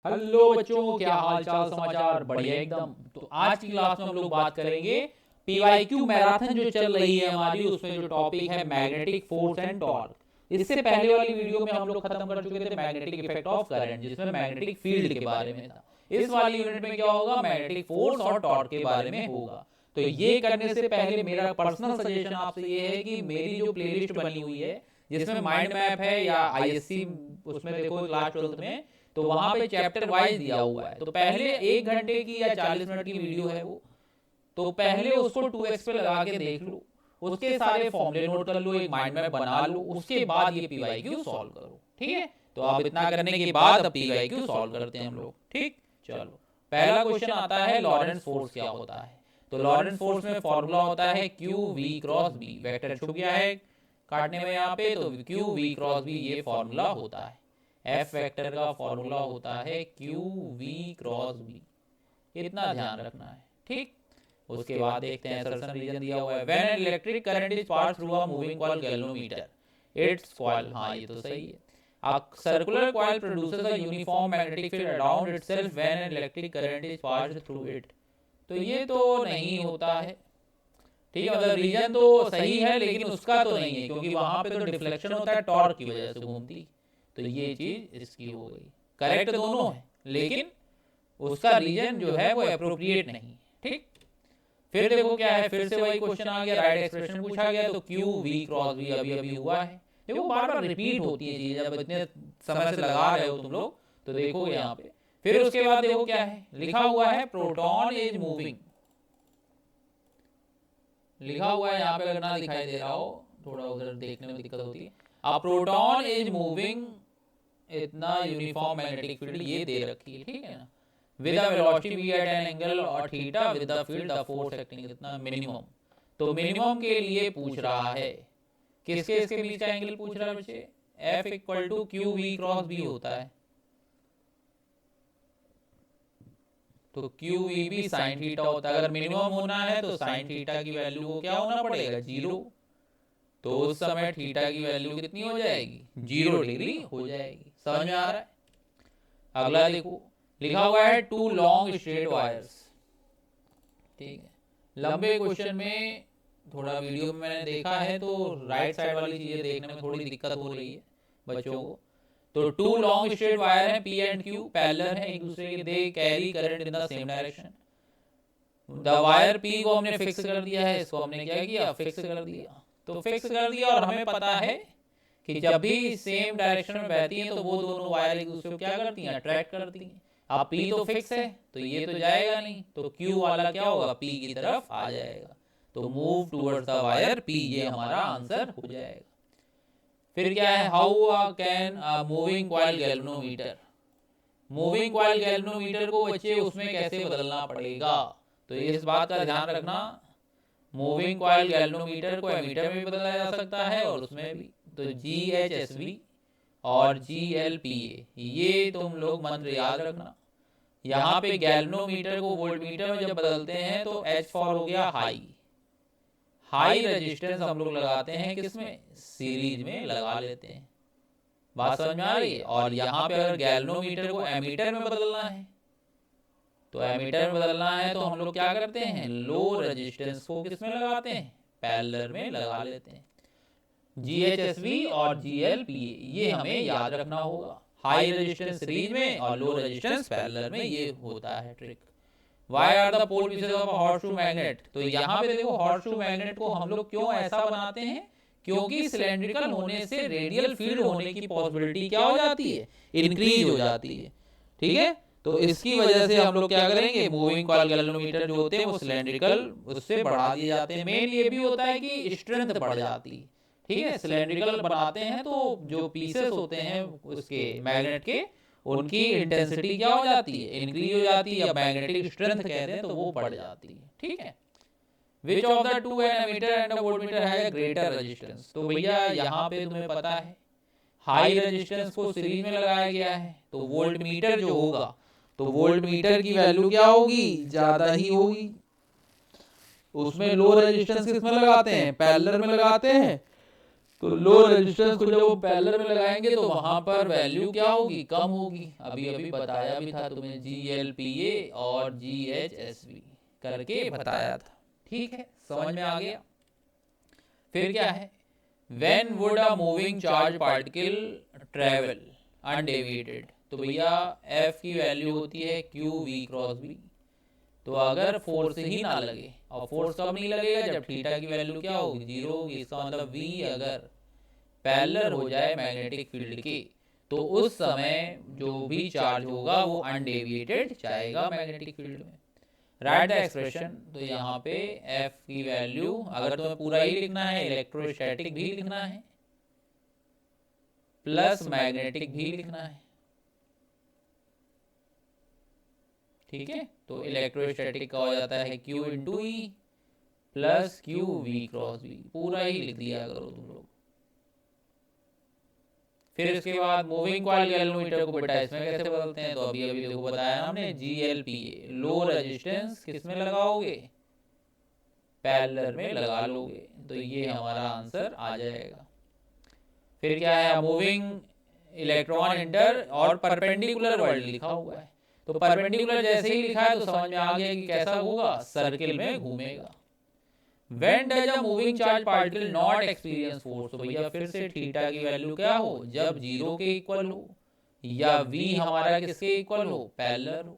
Hello बच्चों, क्या हाल चाल समाचार? बढ़िया एकदम। तो आज की क्लास में हम लोग बात करेंगे पीवाईक्यू मैराथन जो चल रही है हमारी, उसमें जो टॉपिक है मैग्नेटिक फोर्स एंड टॉर्क। इससे पहले वाली वीडियो में हम लोग खत्म कर चुके थे मैग्नेटिक इफेक्ट ऑफ करंट, जिसमें मैग्नेटिक फील्ड के बारे में था। इस वाली यूनिट में क्या होगा, मैग्नेटिक फोर्स और टॉर्क के बारे में होगा। तो ये करने से पहले मेरा पर्सनल सजेशन आपसे ये है कि मेरी जो प्लेलिस्ट बनी हुई है जिसमें माइंड मैप है या आईएससी, उसमें देखो क्लास 12th में, तो वहां पे चैप्टर वाइज दिया हुआ है। तो पहले 1 घंटे की या 40 मिनट की वीडियो है वो, तो पहले उसको 2x पे लगा के देख लो, उसके सारे फॉर्मूले नोट कर लो, एक माइंड मैप बना लो, उसके बाद ये पीवाईक्यू सॉल्व करो। ठीक है, तो आप इतना करने के बाद अब पीवाईक्यू सॉल्व करते हैं हम लोग। ठीक, चलो पहला क्वेश्चन आता है लॉरेंस फोर्स क्या होता है। तो लॉरेंस फोर्स में फॉर्मूला होता है Q V cross B. Vector छुप गया है काटने में यहाँ पे, तो क्यू वी क्रॉस बी ये फॉर्मूला होता है। एफ वेक्टर का फॉर्मूला होता है क्यू वी क्रॉस बी, इतना ध्यान रखना है। ठीक, उसके बाद देखते हैं सर्सन रीजन दिया हुआ है। When an electric current is pass through a moving coil galvanometer, it's coil, हाँ ये तो सही है। A circular coil produces a uniform magnetic field around itself when an electric current is passed through it। तो ये तो नहीं होता है। ठीक है, मतलब रीजन तो सही है लेकिन उसका तो नहीं है, क्योंकि वहां पे तो डिफ्लेक्शन होता है टॉर्क की वजह से घूमती। तो ये चीज इसकी हो गई। करेक्ट दोनों है लेकिन उसका रीजन जो है वो अप्रोप्रिएट नहीं। ठीक, फिर देखो क्या है, फिर से वही क्वेश्चन आ गया, राइट एक्सप्रेशन पूछा गया। तो क्यू वी क्रॉस वी अभी अभी हुआ है। देखो बार बार रिपीट होती है चीजें, जब इतने समय से लगा रहे हो तुम लोग तो देखोगे यहाँ पे। फिर उसके बाद देखो क्या है लिखा हुआ है, प्रोटॉन इज मूविंग। लिखा हुआ है यहाँ पे, अगर ना दिखाई दे रहा हो, थोड़ा उधर देखने में दिक्कत होती है। अ प्रोटॉन इज मूविंग, इतना यूनिफॉर्म मैग्नेटिक फील्ड ये दे रखी है। ठीक है ना, with a velocity v at an angle और theta with the field the force acting, इतना मिनिमम। तो मिनिमम के लिए पूछ रहा है, किसके इसके बीच का एंगल पूछ रहा है बच्चे। F equal to Q V cross B होता है। तो क्यू वी भी साइन थीटा होता है। अगर मिनिमम होना है तो साइन थीटा की वैल्यू को क्या होना पड़ेगा, 0। तो उस समय थीटा की वैल्यू कितनी हो जाएगी, 0 डिग्री हो जाएगी। समझ में आ रहा है। अगला देखो, लिखा हुआ है टू लॉन्ग स्ट्रेट वायर्स। ठीक है, लंबे क्वेश्चन में थोड़ा वीडियो में मैंने देखा है तो राइट साइड वाली चीजें देखने में थोड़ी दिक्कत हो रही है बच्चों को। तो टू लॉन्ग स्ट्रेट वायर है, पी एंड क्यू पैरेलल है एक दूसरे के, they carry current in the same direction. The wire P को हमने फिक्स कर दिया है, इसको हमने क्या किया, फिक्स कर दिया। तो फिक्स कर दिया और हमें पता है कि जब भी सेम डायरेक्शन में बहती हैं तो वो दोनों वायर एक दूसरे को क्या करती हैं, अट्रैक्ट करती हैं। अब पी तो फिक्स है तो ये तो जाएगा नहीं, तो क्यू वाला क्या होगा, पी की तरफ आ जाएगा। तो move towards the wire P, ये हमारा आंसर हो जाएगा। फिर क्या है, how can moving coil galvanometer. Moving coil galvanometer को बच्चे उसमें कैसे बदलना पड़ेगा, तो इस बात का ध्यान रखना। मूविंग कॉइल गैल्वेनोमीटर को एमीटर में भी बदला जा सकता है और उसमें भी। तो GHSV और GLPA, ये तुम लोग मंत्र याद रखना। यहाँ पे गैल्वेनोमीटर को वोल्टमीटर में जब बदलते हैं तो H फॉर हो गया हाई। हाई रेजिस्टेंस हम लोग लगाते हैं किसमें, सीरीज में लगा लेते हैं। बात समझ में आ रही है। और यहाँ पे अगर गैल्वेनोमीटर को एमीटर में बदलना है, तो एमीटर में बदलना है तो हम लोग क्या करते हैं, लो रेजिस्टेंस को किसमें लगाते हैं, पैरेलल में लगा लेते हैं। GHSV और GLPA ये हमें याद रखना होगा। हाई रेजिस्टेंस सीरीज में और लो रेजिस्टेंस पैरेलल में, ये होता है trick. Why are the pole pieces of horseshoe magnet. तो यहाँ पे देखो हॉर्सशू मैग्नेट को हम लोग क्यों ऐसा बनाते हैं, क्योंकि सिलेंड्रिकल होने से रेडियल फील्ड होने की पॉसिबिलिटी क्या हो जाती है, इंक्रीज हो जाती है। ठीक है, तो इसकी वजह से हम लोग क्या करेंगे, मूविंग कॉइल गैल्वेनोमीटर जो होते हैं वो सिलेंड्रिकल उससे बढ़ा दिए जाते हैं। मेन ये भी होता है कि स्ट्रेंथ बढ़ जाती है। ठीक है, सिलेंड्रिकल बनाते हैं तो जो पीसेस होते हैं उसके मैग्नेट के, उनकी इंटेंसिटी क्या हो जाती है, इंक्रीज हो जाती है, या मैग्नेटिक स्ट्रेंथ कहते हैं तो वो बढ़ जाती है। ठीक है, which of the two an ammeter and a voltmeter has greater resistance. तो भैया यहाँ पे तुम्हें पता है हाई रेजिस्टेंस को सीरीज में लगाया गया है, तो वोल्टमीटर जो होगा तो वोल्टमीटर की वैल्यू क्या होगी, ज्यादा ही होगी। उसमें लो रेजिस्टेंस किसमें लगाते हैं, पैरेलल में लगाते हैं, तो लो रेजिस्टेंस को जब वो पैरेलल में लगाएंगे तो वहां पर वैल्यू क्या होगी, कम होगी। अभी अभी बताया भी था तुम्हें, GLPA और GHSV करके बताया था। ठीक है, समझ में आ गया। फिर क्या है, when would a moving charge particle travel undeviated, तो भैया F की वैल्यू होती है QV क्रॉस V। तो अगर फोर्स ही ना लगे, और फोर्स कब नहीं लगेगा, जब थीटा की वैल्यू क्या होगी, 0 होगी। इसका मतलब V अगर पैरेलल हो जाए मैग्नेटिक फील्ड के, तो उस समय जो भी चार्ज होगा वो अनडेविएटेड जाएगा मैग्नेटिक फील्ड में। Right the expression. तो यहाँ पे F की वैल्यू, अगर तुम्हें पूरा ही लिखना है, इलेक्ट्रोस्टैटिक भी लिखना है प्लस मैग्नेटिक भी लिखना है। ठीक है, तो इलेक्ट्रोस्टैटिक का हो जाता है Q into E plus QV cross V, पूरा ही लिख दिया करो तुम लोग। फिर इसके बाद मूविंग कॉइल गैल्वेनोमीटर को बेटा इसमें कैसे बदलते हैं, तो अभी अभी देखो बताया हमने, GLPA लो रेजिस्टेंस किस में लगाओगे, पैरेलल में लगा लोगे, तो ये हमारा आंसर आ जाएगा। फिर क्या है, मूविंग इलेक्ट्रॉन इंटर और परपेंडिकुलर वर्ल्ड लिखा हुआ है, तो परपेंडिकुलर जैसे ही लिखा है तो समझ में आ गया कि कैसा होगा, सर्किल में घूमेगा। When does a moving charge particle not experience force, तो भैया फिर से थीटा की वैल्यू क्या हो, जब 0 के इक्वल हो, या V हमारा किसके इक्वल हो, पैरेलल हो,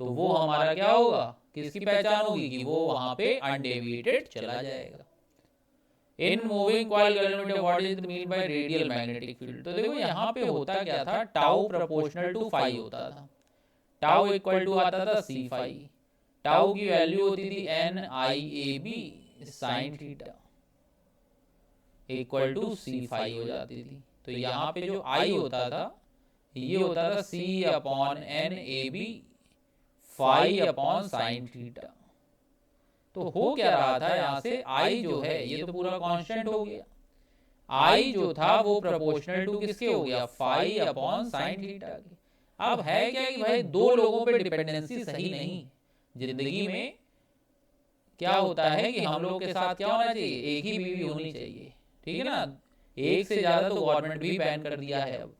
तो वो हमारा क्या होगा, किसकी पहचान होगी कि वो वहां पे अनडेविएटेड चला जाएगा। In moving coil galvanometer what is mean by radial magnetic field, तो देखो यहाँ पे होता क्या था, टाउ प्रोपोर्शनल टू फाई होता था। टाउ इक्वल टू आता था C फाई, टाउ की वैल्यू होती थी NIAB sine theta equal to C phi हो जाती थी। तो यहाँ पे जो I होता था ये होता था C upon NAB phi upon sine theta. तो हो क्या रहा था, यहाँ से I जो है ये तो पूरा कांस्टेंट हो गया, I जो था वो प्रोपोर्शनल टू किसके हो गया, फाई अपॉन साइन थीटा के। अब है क्या कि भाई दो लोगों पे डिपेंडेंसी सही नहीं। जिंदगी में क्या होता है कि हम लोग के साथ क्या होना चाहिए, एक ही बीवी होनी चाहिए, ठीक है ना। एक से ज्यादा तो गवर्नमेंट भी बैन कर दिया है अब,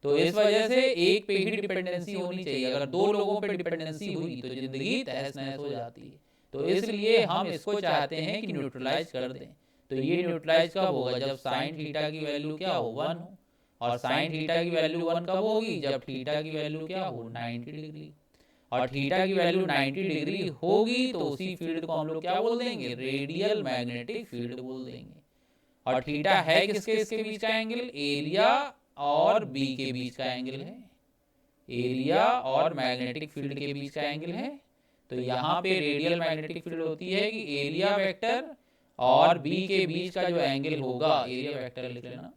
तो इस वजह से एक पे ही डिपेंडेंसी होनी चाहिए। अगर दो लोगों पे डिपेंडेंसी हुई तो जिंदगी तहस नहस हो जाती है। तो इसलिए हम इसको चाहते हैं कि न्यूट्रलाइज कर दें। तो ये न्यूट्रलाइज कब होगा, जब साइन थीटा की वैल्यू क्या हो, 1 हो। और साइन थीटा की वैल्यू 1 कब होगी, जब थीटा की वैल्यू क्या हो, 90 डिग्री। और थीटा की वैल्यू 90 डिग्री होगी तो उसी फील्ड को हम लोग क्या बोल देंगे, रेडियल मैग्नेटिक फील्ड बोल देंगे। और थीटा है किसके इसके बीच का एंगल, एरिया और बी के बीच का एंगल है, एरिया और मैग्नेटिक फील्ड के बीच का एंगल है। तो यहाँ पे रेडियल मैग्नेटिक फील्ड होती है कि एरिया वेक्टर और बी के बीच का जो एंगल होगा, एरिया वेक्टर लिख लेना,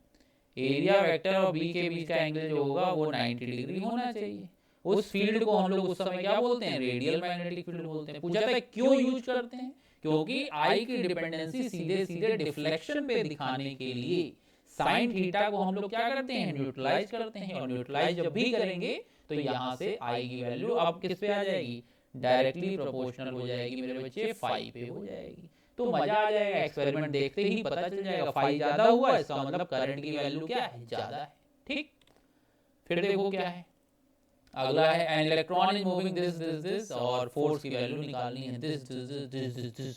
एरिया वेक्टर और बी के बीच का एंगल जो होगा वो 90 डिग्री होना चाहिए। उस फील्ड को हम लोग उस समय क्या बोलते हैं, रेडियल मैग्नेटिक फील्ड बोलते हैं। पूछा था क्यों यूज करते हैं, क्योंकि आई की डिपेंडेंसी सीधे सीधे डिफ्लेक्शन पे दिखाने के लिए साइन थीटा को हम लोग क्या करते हैं, न्यूट्रलाइज करते हैं। और न्यूट्रलाइज जब भी करेंगे तो यहाँ से आई की वैल्यू अब किस पे आ जाएगी, डायरेक्टली प्रोपोर्शनल हो जाएगी मेरे बच्चे, फाई पे हो जाएगी। तो मजा आ जाएगा, एक्सपेरिमेंट देखते ही पता चल जाएगा, फाई ज्यादा हुआ इसका मतलब करंट की वैल्यू क्या है, ज्यादा है। ठीक, फिर देखो क्या है अगला है, an electron is moving this this this, और फोर्स की वैल्यू निकालनी है, this this this this this.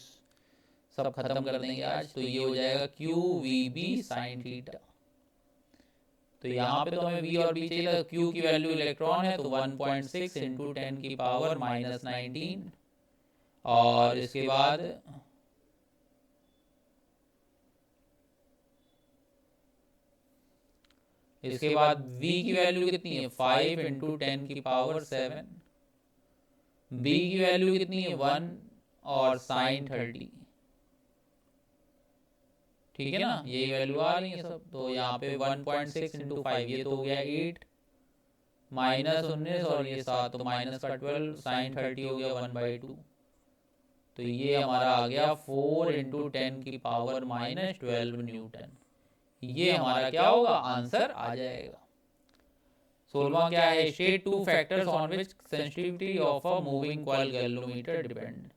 सब खत्म कर देंगे आज। तो ये हो जाएगा QVB साइन थीटा। तो यहाँ पे तो हमें V और B चाहिए था, Q की वैल्यू इलेक्ट्रॉन है तो 1.6 इंटू 10 की पावर -19, और इसके बाद V की वैल्यू कितनी है, 5 इंटू 10 की पावर 7, B की वैल्यू कितनी है 1 और साइन 30, ठीक है ना, यही वैल्यू आ रही है सब। तो यहाँ पे 1.6 इंटू 5 ये तो हो गया 8, -19 और ये 7 तो माइनस का 12, साइन 30 हो गया 1/2। तो ये हमारा आ गया 4 इंटू 10 की पावर -12 न्यूटन। ये हमारा क्या होगा, आंसर आ जाएगा। 16वां क्या है, state 2 factors on which sensitivity of a moving coil galvanometer depend.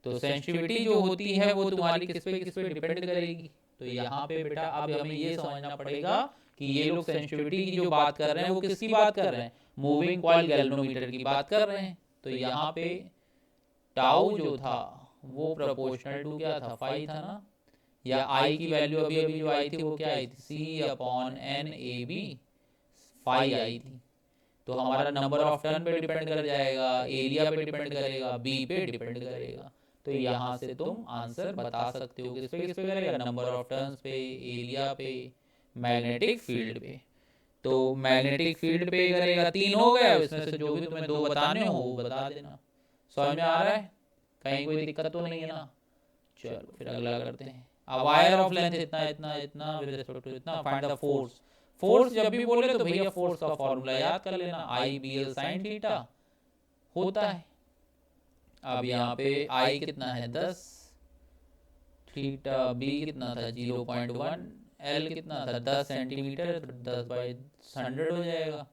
तो सेंसिटिविटी जो होती है वो तुम्हारी किस पे डिपेंड करेगी, तो यहाँ पे बेटा अब हमें ये समझना पड़ेगा कि ये लोग सेंसिटिविटी की जो बात कर रहे हैं वो किसकी बात कर रहे हैं, मूविंग कॉइल गैल्वेनोमीटर की बात कर रहे हैं। तो यहाँ पे टाउ जो था वो प्रोपोर्शनल टू क्या था, 5 था ना, या आई की वैल्यू अभी अभी जो आई थी वो क्या आई थी, C/N/AB 5 आई थी। तो हमारा नंबर ऑफ टर्न पे डिपेंड कर जाएगा, एरिया पे डिपेंड करेगा, बी पे डिपेंड करेगा। तो यहाँ से तुम आंसर बता सकते हो किस पे करेगा, नंबर ऑफ टर्न्स पे, एरिया पे, मैग्नेटिक फील्ड पे। तो मैग्नेटिक फील्ड पे करेगा, 3 हो गया, इसमें से जो भी तुम्हें 2 बताने हो वो बता देना। समझ में आ रहा है, कहीं कोई दिक्कत तो नहीं है ना। चलो फिर अगला करते हैं। अब वायर ऑफ लेंथ इतना इतना इतना विद रिस्पेक्ट टू इतना, फाइंड द फोर्स। फोर्स जब भी बोले तो भैया फोर्स का फॉर्मूला याद कर लेना, I/BL sin थीटा होता है। अब यहाँ पे I कितना है 10, थीटा B कितना था 0.1, L कितना था 10 सेंटीमीटर, तो 10/100 हो जाएगा।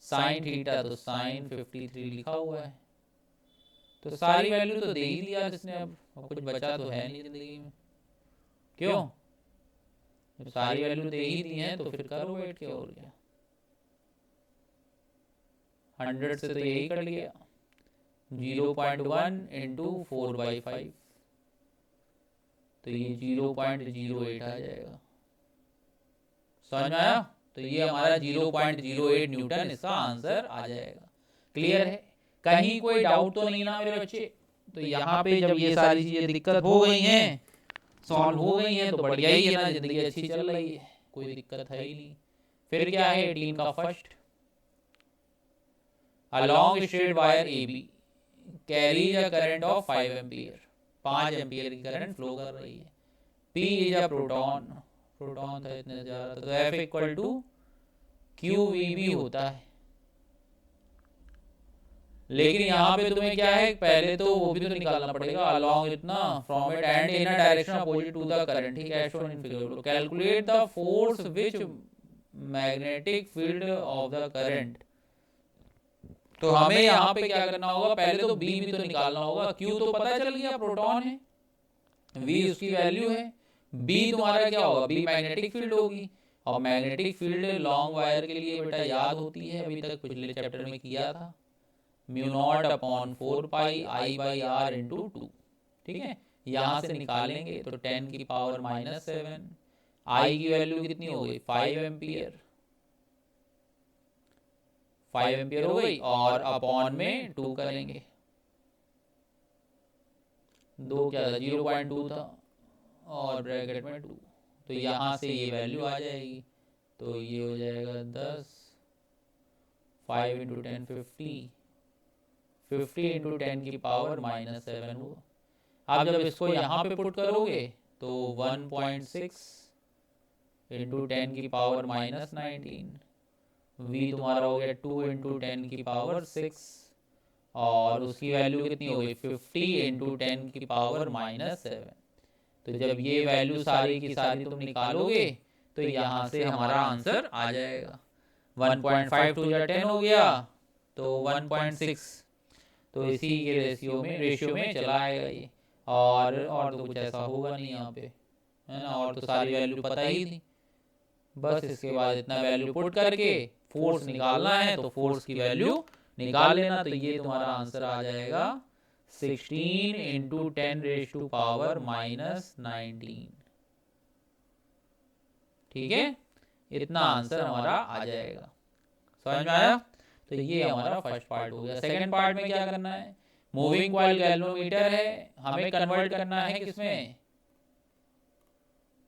साइन थीटा तो साइन 53 लिखा हुआ है। तो सारी वैल्यू तो दे ही दिया इसने, अब कुछ बचा तो है नहीं जिंदगी में, क्यों, जब सारी वैल्यू दे ही दी है तो फिर करो वेट के, और क्या। 100 से तो यही कट गया, 0.1 इंटू 4/5, तो ये 0.08 आ जाएगा। समझ में आया, तो ये हमारा 0.08 न्यूटन इसका आंसर आ जाएगा। क्लियर है, कहीं कोई डाउट तो नहीं ना मेरे बच्चे। तो यहाँ पे जब ये सारी चीजें दिक्कत हो गई हैं, सॉल्व हो गई हैं, तो बढ़िया ही है ना, जिंदगी अच्छी चल रही है, कोई दिक्कत है ही नहीं। फिर क्या है 18 का first, A long straight wire AB carries a current of 5 ampere, 5 ampere की करंट फ्लो कर रही है। P is a proton, proton था इतने जा रहा था, तो F इक्वल टू QVB होता है। लेकिन यहाँ पे तुम्हें क्या है, पहले तो वो भी तो निकालना पड़ेगा, अलॉन्ग इतना from it and in a direction opposite to the current, ठीक है, shown in figure. Calculate the force which magnetic field of the current. तो हमें यहाँ पे क्या करना होगा, पहले तो बी भी तो निकालना होगा। क्यू तो पता चल गया प्रोटॉन है, वी उसकी वैल्यू है, बी तुम्हारा क्या होगा, बी मैग्नेटिक फील्ड होगी। और मैग्नेटिक फील्ड लॉन्ग वायर के लिए बेटा याद होती है, अभी तक पिछले चैप्टर में किया था, μ0/4πI/r इंटू 2, ठीक है। यहाँ से निकालेंगे तो 10⁻⁻7, आई की वैल्यू कितनी हो गई 5 एम्पियर, 5 एम्पियर हो गई, और अपॉन में 2 करेंगे, 2 क्या था 0.2 था, और ब्रैकेट में 2, तो यहाँ से ये वैल्यू आ जाएगी। तो ये हो जाएगा 10, 5 इंटू 10 50, 50 इंटू 10⁻⁻7 हुआ। अब जब इसको यहाँ पे पुट करोगे तो 1.6 इंटू 10⁻⁻19, v तुम्हारा हो गया 2 इंटू 10⁻6, और उसकी वैल्यू कितनी हो गई 50 इंटू 10⁻⁻7। तो जब ये वैल्यू सारी की सारी तुम निकालोगे तो यहाँ से हमारा आंसर आ जाएगा। 1.5 टू 10 हो गया, तो 1.6, तो इसी के रेशियो में चला आएगा ये, और तो कुछ ऐसा होगा नहीं यहाँ पे, है ना, और तो सारी वैल्यू पता ही थी। बस इसके बाद इतना वैल्यू पुट करके फोर्स निकालना है, तो फोर्स की वैल्यू निकाल लेना। तो ये तुम्हारा आंसर आ जाएगा 16 इंटू 10⁻⁻19, ठीक है, इतना आंसर हमारा आ जाएगा। समझ में आया, तो ये हमारा फर्स्ट पार्ट हो गया। सेकंड पार्ट में क्या करना है, मूविंग कॉइल गैल्वेनोमीटर है, हमें कन्वर्ट करना है किसमें,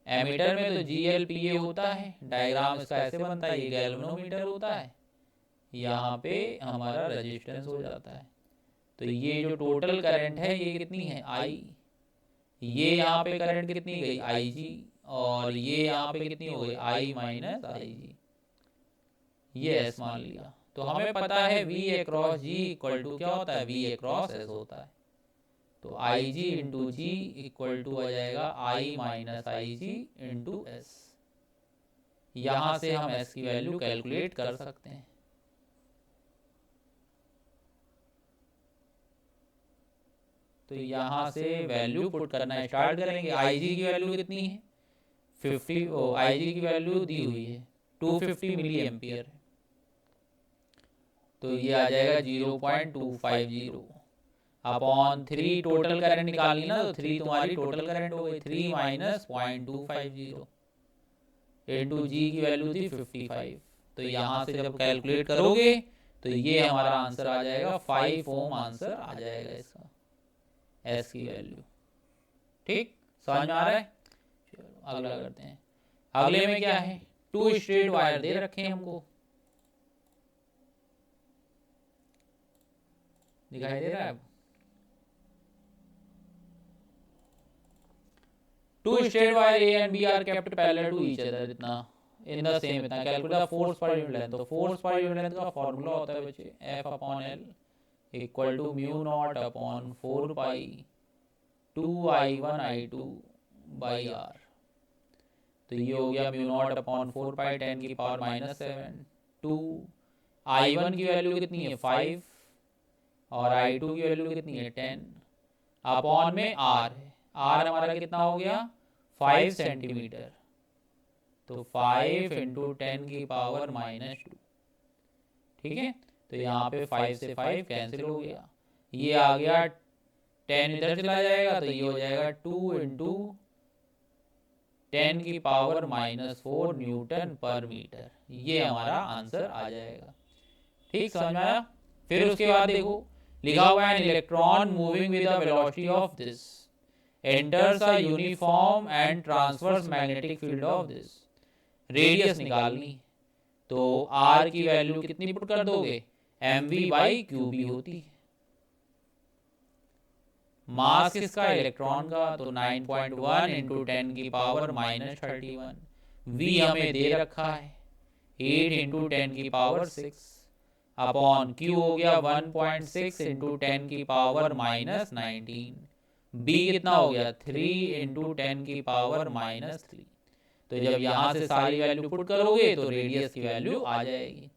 एमीटर में। तो GLPA होता है, डायग्राम इसका ऐसे बनता है, ये गैल्वेनोमीटर होता है, यहाँ पे हमारा रेजिस्टेंस हो जाता है। तो ये जो टोटल करंट है ये कितनी है I, ये यहाँ पे करंट कितनी गई IG, और ये यहाँ पे कितनी हो गई I माइनस IG, ये S मान लिया। तो हमें पता है V across G equal to क्या होता है, V अक्रॉस S होता है। तो IG into G equal to आ जाएगा I minus IG into S। यहाँ से हम S की वैल्यू कैलकुलेट कर सकते हैं। तो यहाँ से वैल्यू पुट करना स्टार्ट करेंगे। IG की वैल्यू कितनी है 50 आई जी की वैल्यू दी हुई है 250 मिली एम्पियर है, तो ये आ जाएगा 0.250 अपॉन 3 टोटल करंट निकालनी ना, तो 3 तुम्हारी टोटल करंट हो गई, 3 माइनस 0.250 इंटू जी की वैल्यू थी 55। तो यहाँ से जब कैलकुलेट करोगे तो ये हमारा आंसर आ जाएगा 5 ओम आंसर आ जाएगा इसका, एस की वैल्यू। ठीक, समझ में आ रहा है? चलो अगला करते हैं। अगले में क्या है, 2 स्ट्रेट वायर दे रखे हैं हमको, दिखाई दे रहा है? 2 straight wire A and B are kept parallel to each other इतना in the same इतना calculate force per unit length. तो फोर्स पर यूनिट लेंथ का फॉर्मूला होता है बच्चे F upon L equal to mu naught upon 4 pi 2I1 I2 by R। तो ये हो गया म्यू नॉट अपॉन 4 पाई 10 की पावर -7 2 I1 की वैल्यू कितनी है 5 और I2 की वैल्यू कितनी है 10 अपॉन में R है, R हमारा कितना हो गया 5 सेंटीमीटर, तो 5 इंटू 10 की पावर -2। ठीक है, तो यहाँ पे 5 से 5 कैंसिल हो गया, ये आ गया 10 इधर चला जाएगा तो ये हो जाएगा 2 इंटू 10 की पावर -4 न्यूटन पर मीटर, ये हमारा आंसर आ जाएगा। ठीक, समझ में आया? फिर उसके बाद देखो लिखा हुआ है electron moving with the velocity of this enters a uniform and transverse magnetic field of this. Radius निकालनी, तो आर की वैल्यू कितनी पुट कर दोगे, mv/qb होती है। मास किसका, इलेक्ट्रॉन का, तो 9.1 इंटू 10 की पावर -31। v हमें दे रखा है 8 इंटू 10 की पावर 6 अपॉन q हो गया 1.6 इंटू 10 की पावर -19। b कितना हो गया 3 इंटू 10 की पावर -3। तो जब यहाँ से सारी वैल्यू पुट करोगे तो रेडियस की वैल्यू आ जाएगी।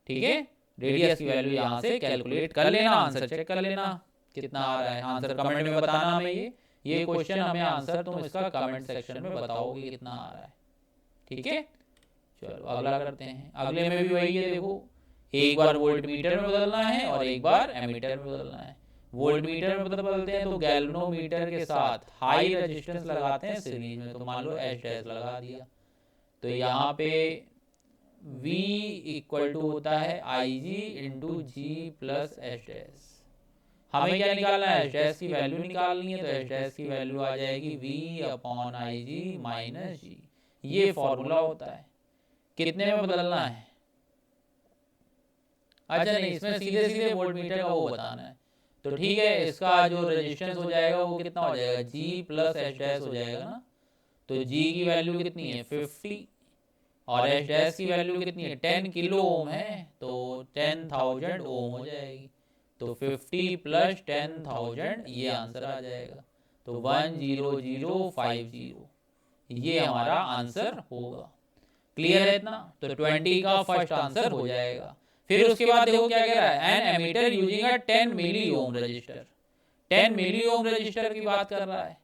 ठीक है, रेडियस की वैल्यू यहाँ से कैलकुलेट कर लेना, आंसर चेक कर लेना कितना आ रहा है, आंसर कमेंट में बताना हमें। ये क्वेश्चन हमें आंसर तुम इसका कमेंट सेक्शन में बताओगे कितना आ रहा है। ठीक है, चलो अगला करते हैं। अगले में भी वही है, देखो एक बार वोल्ट मीटर में बदलना है और एक बार एमीटर में बदलना है। वोल्ट मीटर में बदलते हैं तो गैल्वेनोमीटर के साथ हाई रेजिस्टेंस लगाते हैं सीरीज में, तो मान लो H लगा दिया, तो यहाँ पे V इक्वल टू होता है IG इंटू जी प्लस H। हमें क्या निकालना है, H की वैल्यू निकालनी है, तो H की वैल्यू आ जाएगी V अपॉन IG माइनस जी, ये फॉर्मूला होता है। कितने में बदलना है, अच्छा नहीं, इसमें सीधे सीधे वोल्ट मीटर का वो बताना है, तो ठीक है, इसका जो रेजिस्टेंस हो जाएगा वो कितना हो जाएगा G प्लस H हो जाएगा ना। तो G की वैल्यू कितनी है 50 और H की वैल्यू कितनी है 10 किलो ओम है, तो 10,000 ओम हो जाएगी। तो 50 प्लस 10,000 ये आंसर आ जाएगा, तो 10050 ये हमारा आंसर होगा। क्लियर है इतना? तो 20 का फर्स्ट आंसर हो जाएगा। फिर उसके बाद देखो क्या कह रहा है, an ammeter using a 10 milli ohm resistor. 10 milli ohm resistor की बात कर रहा है,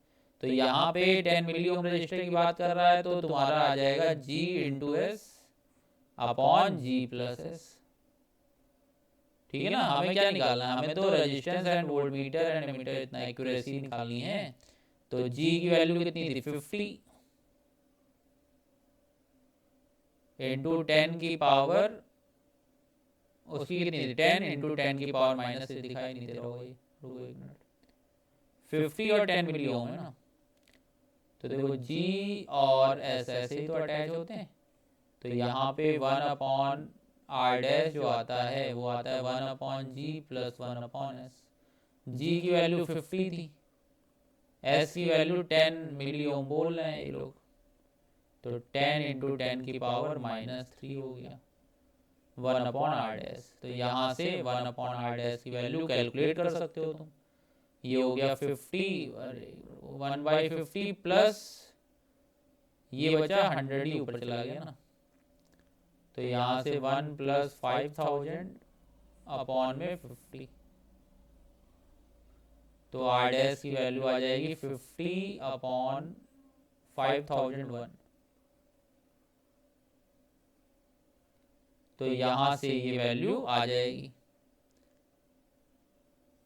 तो यहाँ पे 10 मिली ओम रजिस्टर की बात कर रहा है, तो तुम्हारा आ जाएगा G into S upon G plus S. ठीक है ना, हमें क्या निकालना है, हमें तो resistance and volt meter and ammeter इतना एक्यूरेसी निकालनी है। तो G की वैल्यू कितनी थी 50 इंटू 10 की पावर, उसकी कितनी थी 10 इंटू 10 की पावर माइनस से दिखाई नहीं दे रहा होगा, रुको एक मिनट, 50 और 10 मिली ओम है ना। तो देखो G और S ऐसे ही तो अटैच होते हैं, तो यहाँ पे 1 अपॉन आर डैश जो आता है वो आता है 1 upon G plus 1 upon S. जी की वैल्यू 50 थी, एस की वैल्यू 10 मिली ओम बोल रहे हैं ये लोग, तो 10 इंटू 10 की पावर -3 हो गया 1 अपॉन आर डैश। तो यहाँ से 1 अपॉन आर डैश की वैल्यू कैलकुलेट कर सकते हो तुम। ये हो गया 50 1/50 प्लस ये बचा 100 ही ऊपर चला गया ना, तो यहाँ से 1 प्लस 5000 अपॉन में 50, तो आर डैश की वैल्यू आ जाएगी 50 अपॉन 5001। तो यहां से ये वैल्यू आ जाएगी,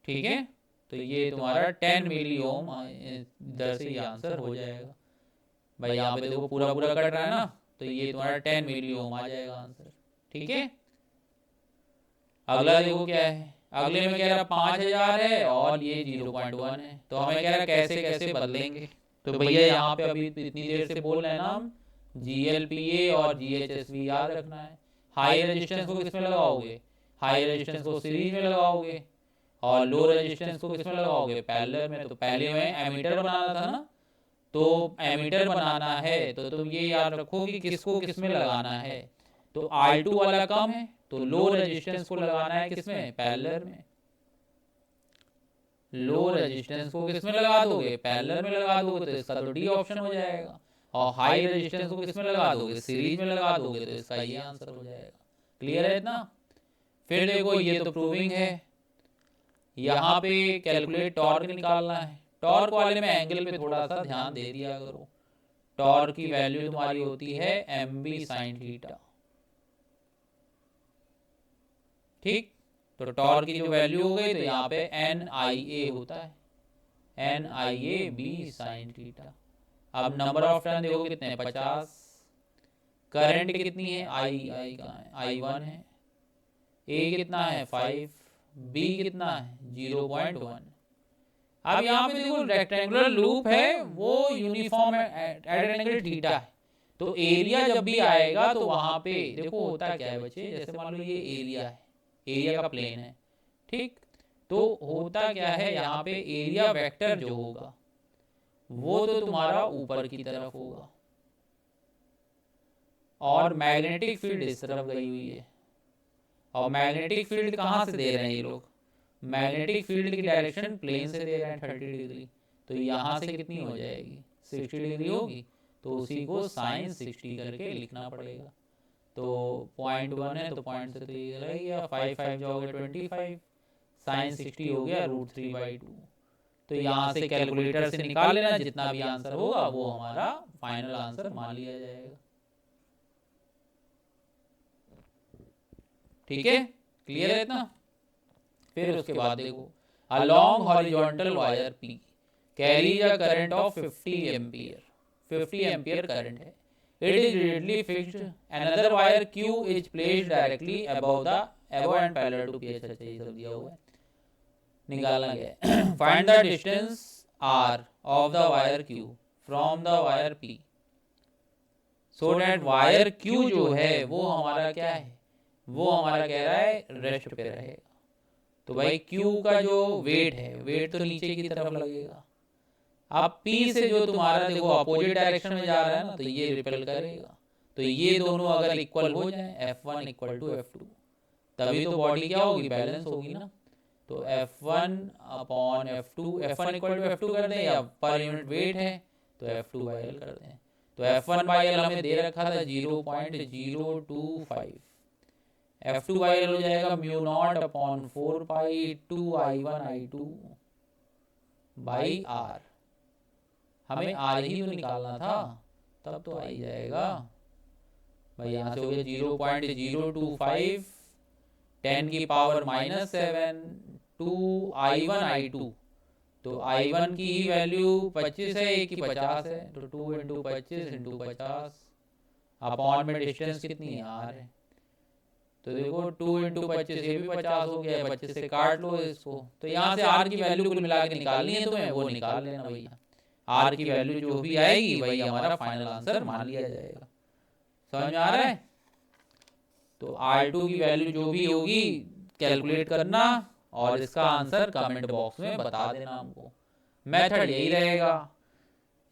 ठीक है। तो ये तुम्हारा 10 मिली ओम इधर से ये आंसर हो जाएगा। भाई यहाँ पे देखो पूरा पूरा कट रहा है ना, तो ये तुम्हारा 10 मिली ओम आ जाएगा आंसर, ठीक है। अगला देखो क्या है, अगले में कह रहा 5000 है और ये 0.1 है, तो हमें कह रहा कैसे कैसे बदलेंगे। तो भैया यहाँ पे अभी इतनी देर से बोल रहे हैं ना हम, GLPA और GHSV याद रखना है। हाई रेजिस्टेंस को किसमें लगाओगे, हाई रेजिस्टेंस को सीरीज में लगाओगे, और लो रेजिस्टेंस को किसमें लगाओगे, पैरेलल में। तो पहले में एमीटर बनाना था ना, तो एमीटर बनाना है तो तुम ये याद रखो कि किसको किसमें लगाना है। तो R2 वाला कम है तो लो रेजिस्टेंस को लगाना है किसमें, पैरेलल में। लो रेजिस्टेंस को किसमें लगा दोगे, पैरेलल में लगा दोगे, तो इसका तो डी ऑप्शन हो जाएगा। और हाई रेजिस्टेंस को किसमें लगा दोगे, सीरीज में लगा दोगे, तो इसका ये आंसर हो जाएगा। क्लियर है इतना। फिर देखो ये तो प्रूविंग है, यहाँ पे कैलकुलेट टॉर्क निकालना है। टॉर्क वाले में एंगल पे थोड़ा सा ध्यान दे दिया करो। टॉर्क की वैल्यू तुम्हारी होती है mb sin थीटा, ठीक। तो टॉर्क की जो वैल्यू हो गई तो यहाँ पे NIA होता है, NIA b sin थीटा। अब नंबर ऑफ टर्न देखो कितने हैं, 50। करंट कितनी है, I कहाँ है, I1 है। A कितना है 5, B कितना है 0.1। अब यहाँ पे देखो रेक्टेंगुलर लूप है, वो यूनिफॉर्म एट एंगल थीटा है। तो एरिया जब भी आएगा तो वहां पे देखो होता क्या है बच्चे, जैसे मान लो ये एरिया है, एरिया का प्लेन है, ठीक। तो होता क्या है यहाँ पे, एरिया वेक्टर जो होगा वो तो तुम्हारा ऊपर की तरफ होगा, और मैग्नेटिक फील्ड इस तरफ गई हुई है। और मैग्नेटिक फील्ड कहाँ से दे रहे हैं ये लोग, मैग्नेटिक फील्ड की डायरेक्शन प्लेन से दे रहे हैं 30 डिग्री। तो यहाँ से कितनी हो जाएगी, 60 डिग्री होगी, तो उसी को साइन 60 करके लिखना पड़ेगा। तो 0.1 है तो पॉइंट से तो ये रह गया, 5 5 जाओगे 25, साइन 60 हो गया √3/2। तो यहाँ से कैलकुलेटर से निकाल लेना, जितना भी आंसर होगा वो हमारा फाइनल आंसर मान लिया जाएगा, ठीक है। क्लियर है इतना। फिर उसके बाद देखो, a long horizontal wire P carries a current of 50 ampere, 50 ampere current है। It is rigidly fixed, another wire Q is placed directly above and parallel to PH। अच्छा ये सब दिया हुआ है, निकालना गया। Find the distance R of the wire Q from the wire P so that wire Q जो है वो हमारा क्या है, वो हमारा कह रहा है रेस्ट पे रहेगा। तो भाई Q का जो वेट है, वेट तो नीचे की तरफ लगेगा। अब P से जो तुम्हारा देखो अपोजिट डायरेक्शन में जा रहा है ना, तो ये रिपेल करेगा। तो ये दोनों अगर इक्वल हो जाए, F1 इक्वल टू F2, तभी तो बॉडी क्या होगी, बैलेंस होगी ना। तो F1 upon F2, F1 equal to F2 कर दें, या पर यूनिट वेट है तो F2/L कर दें। तो F1/L हमें दे रखा था 0.025, F2/L हो जाएगा μ0 upon 4 pi 2I1I2 by R। हमें R ही तो निकालना था, तब तो आ ही जाएगा भाई। यहाँ से हो गया 0.025 10⁻⁻7 2I1I2। तो I1 की ही वैल्यू 25 है, A की 50 है, तो 2 × 25 × 50 अपॉन में डिस्टेंस कितनी है R है। तो देखो 2 × 25 ये भी 50 हो गया, 25 से काट लो इसको। तो यहाँ से R की वैल्यू कुल मिला के निकालनी है तुम्हें, वो निकाल लेना भैया। R की वैल्यू जो भी आएगी वही हमारा फाइनल आंसर मान लिया जाएगा। समझ में आ रहा है। तो R2 की वैल्यू जो भी होगी कैलकुलेट करना, और इसका आंसर कमेंट बॉक्स में बता देना हमको। मेथड यही रहेगा।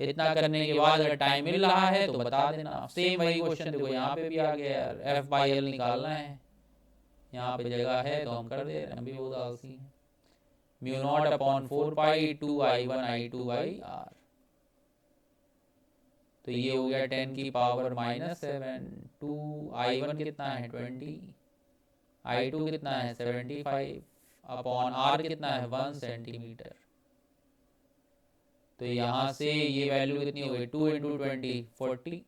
इतना करने के बाद अगर टाइम मिल रहा है तो बता देना। सेम वही क्वेश्चन देखो यहाँ पे भी आ गया यार, F/L निकालना है, यहाँ पे जगह है तो हम कर दे रहे हैं, हम भी बहुत आलसी हैं। μ0 upon 4 pi 2I1I2 by R। तो ये हो गया 10⁻⁻7 2I1 कितना है 20, I2 कितना है 75 अपॉन R कितना है 1 सेंटीमीटर। तो यहाँ से ये वैल्यू कितनी हो गई 2 इंटू 20 40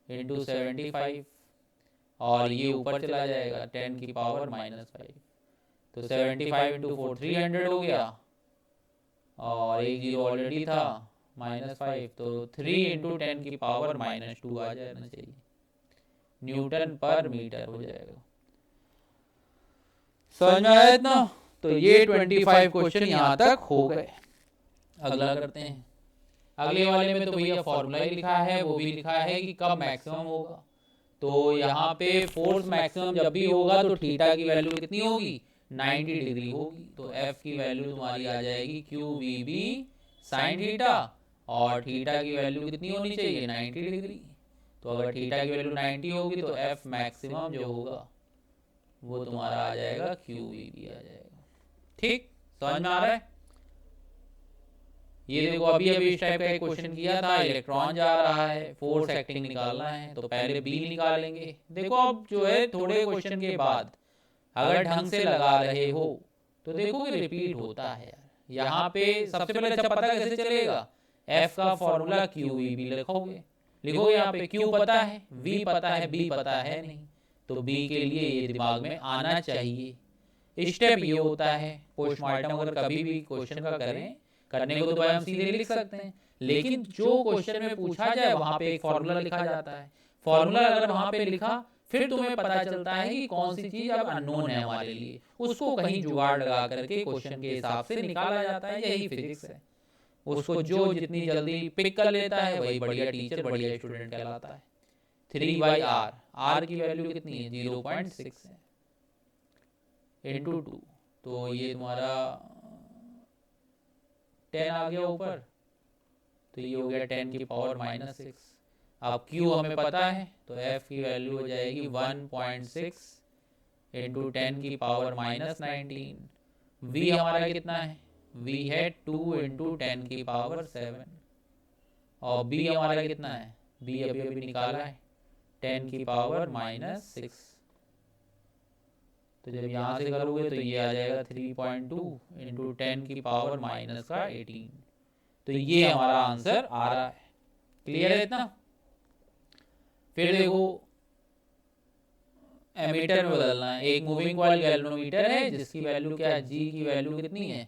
इंटू 75 और ये ऊपर चला जाएगा 10 की पावर -5 तो 75 इंटू 4 300 हो गया और एक जीरो ऑलरेडी था -5 तो 3 इंटू 10 की पावर -2 आ जाना चाहिए न्यूटन पर मीटर हो जाएगा। समझ में आया इतना? तो ये 25 क्वेश्चन यहाँ तक हो गए। अगला करते हैं। अगले वाले में तो भैया फॉर्मूला ही लिखा है, वो भी लिखा है कि कब मैक्सिमम होगा। तो यहाँ पे फोर्स मैक्सिमम जब भी होगा तो थीटा की वैल्यू कितनी होगी 90 डिग्री होगी। तो एफ की वैल्यू तुम्हारी आ जाएगी Q V B sine theta और थीटा की वैल्यू कितनी होनी चाहिए 90 डिग्री। तो अगर थीटा की वैल्यू 90 होगी तो एफ मैक्सिमम जो होगा वो तुम्हारा आ जाएगा क्यू वी बी आ जाएगा। ठीक, समझ में आ रहा है? ये देखो अभी अभी इस टाइप का एक क्वेश्चन किया था, इलेक्ट्रॉन जा रहा है, फोर्स एक्टिंग निकालना है तो पहले बी निकालेंगे। देखो अब जो है थोड़े क्वेश्चन के बाद अगर ढंग से लगा रहे हो तो देखो कि रिपीट होता है यार। यहाँ पे सबसे पहले अच्छा पता कैसे चलेगा, एफ का फॉर्मूला क्यू वी बी लिखोगे, लिखोगे यहाँ पे क्यू पता है, वी पता है, बी पता है नहीं, तो बी के लिए ये दिमाग में आना चाहिए। स्टेप ये होता है, पोस्टमार्टम अगर कभी भी क्वेश्चन का करें करने को तो भाई हम सीधे लिख सकते हैं, लेकिन जो क्वेश्चन में पूछा जाए वहां पे एक फॉर्मूला लिखा जाता है। फॉर्मूला अगर वहां पे लिखा फिर तुम्हें पता चलता है कि कौन सी चीज अब अननोन है हमारे लिए, उसको कहीं जुगाड़ लगा करके क्वेश्चन के हिसाब से निकाला जाता है। यही फिजिक्स है। उसको जो जितनी जल्दी पिक कर लेता है वही बढ़िया टीचर बढ़िया स्टूडेंट कहलाता है। 3/r, आर की वैल्यू कितनी है 0.6 है इंटू 2, तो ये तुम्हारा 10 आ गया ऊपर, तो ये हो गया 10 की पावर -6। अब Q हमें पता है तो F की वैल्यू हो जाएगी 1.6 इंटू 10 की पावर -19। V हमारा कितना है, V है 2 इंटू 10 की पावर 7 और B हमारा कितना है, B अभी अभी निकाला है 10 की पावर -6। तो जब यहाँ से करोगे तो ये आ जाएगा 3.2 इंटू 10 की पावर -18। तो ये हमारा आंसर आ रहा है। क्लियर है इतना? फिर देखो एमीटर में बदलना है। एक मूविंग कॉइल गैल्वेनोमीटर है जिसकी वैल्यू क्या है, जी की वैल्यू कितनी है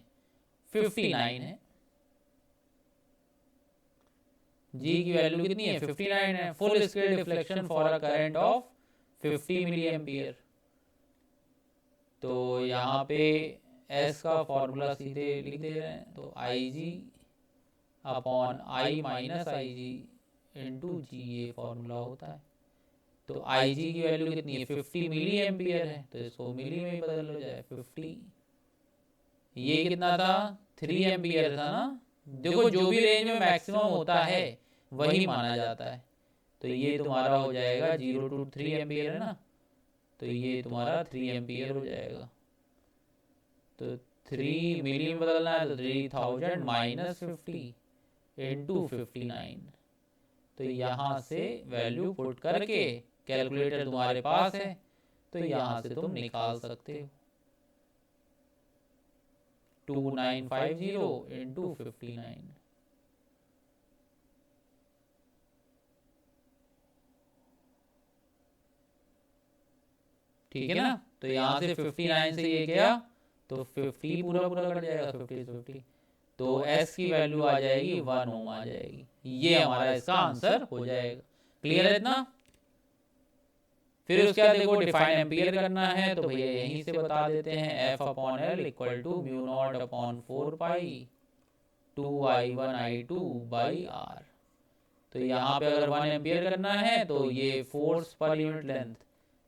59 है। जी की वैल्यू कितनी है 59 है। Full scale deflection for a current of 50 milli ampere. तो यहाँ पे एस का फॉर्मूला सीधे लिख दे रहे हैं, तो I G upon I minus I G into G ये फॉर्मूला होता है। तो आई जी की वैल्यू कितनी है 50 मिली एम्पियर है, तो इसको मिली में ही बदल हो जाए 50। ये कितना था 3 एम्पियर था ना। देखो जो भी रेंज में मैक्सिमम होता है वही माना जाता है। तो ये तुम्हारा हो जाएगा 0 to 3 एम्पियर है ना, तो ये तुम्हारा 3 एम्पियर हो जाएगा। तो 3 मिली में बदलना है तो 3000 माइनस 50 इंटू 59। तो यहाँ से वैल्यू पुट करके कैलकुलेटर तुम्हारे पास है तो यहाँ से तुम निकाल सकते हो 2950 इंटू 59। ठीक है ना। तो यहाँ से 59 से ये गया तो 50 पूरा पूरा कट जाएगा 50 से 50, तो S की वैल्यू आ जाएगी 1 ओम आ जाएगी। ये हमारा इसका आंसर हो जाएगा। क्लियर है इतना? फिर उसके बाद देखो डिफाइन एम्पियर करना है तो भैया यहीं से बता देते हैं F upon L equal to mu naught upon 4 pi 2I1I2 by R। तो यहाँ पे अगर 1 एम्पियर करना है तो ये फोर्स पर यूनिट लेंथ,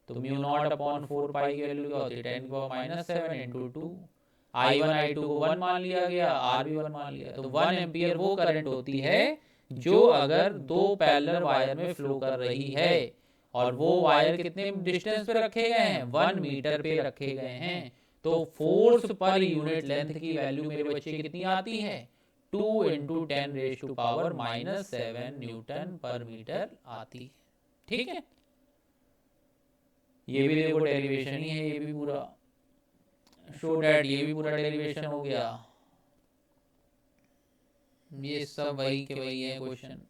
तो म्यू नॉट अपॉन 4 पाई की वैल्यू क्या होती है 10 की पावर -7 इंटू 2। I1 I2 को 1 मान लिया गया, R भी 1 मान लिया, तो 1 एम्पियर वो करंट होती है जो अगर दो पैरेलल वायर में फ्लो कर रही है और वो वायर कितने डिस्टेंस पे रखे गए हैं 1 मीटर पे रखे गए हैं, तो फोर्स पर यूनिट लेंथ की वैल्यू मेरे बच्चे कितनी आती है 2 into 10 raise to power -7 newton per metre आती है। ठीक है, ये भी देखो डेरिवेशन ही है, ये भी पूरा शो डैट, ये भी पूरा डेरिवेशन हो गया। ये सब वही के वही है क्वेश्चन।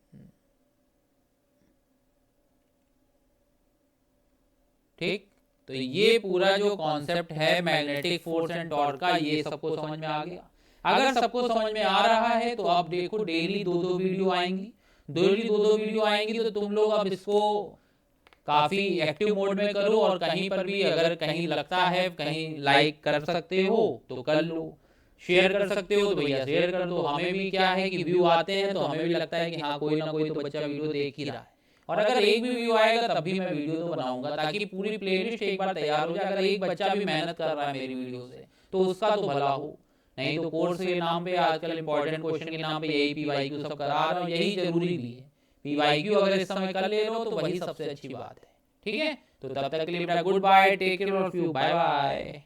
ठीक, तो ये पूरा जो कॉन्सेप्ट है मैग्नेटिक फोर्स एंड टॉर्क का, ये सबको समझ में आ गया। अगर सबको समझ में आ रहा है तो आप देखो डेली 2-2 वीडियो आएंगी, डेली 2-2 वीडियो आएंगी, तो तुम लोग अब इसको काफी एक्टिव मोड में करो, और कहीं पर भी अगर कहीं लगता है कहीं लाइक कर सकते हो तो कर लो, शेयर कर सकते हो तो भैया शेयर कर दो। हमें भी क्या है कि व्यू आते हैं तो हमें भी लगता है कि हाँ कोई ना कोई तो बच्चा वीडियो देख ही रहा है, और अगर एक भी व्यू आएगा तब भी मैं वीडियो तो बनाऊंगा, ताकि पूरी प्लेलिस्ट एक बार तैयार हो जाए। अगर एक बच्चा भी मेहनत कर रहा है मेरी वीडियो से तो उसका तो भला हो, नहीं तो कोर्स के नाम पे आजकल इंपॉर्टेंट क्वेश्चन के नाम पे यही PYQ सब करा रहा हूँ, यही जरूरी भी है। PYQ अगर इस समय कर ले लो तो वही सबसे अच्छी बात है। ठीक है, तो तब तक के लिए बेटा good bye, take care of you, bye bye.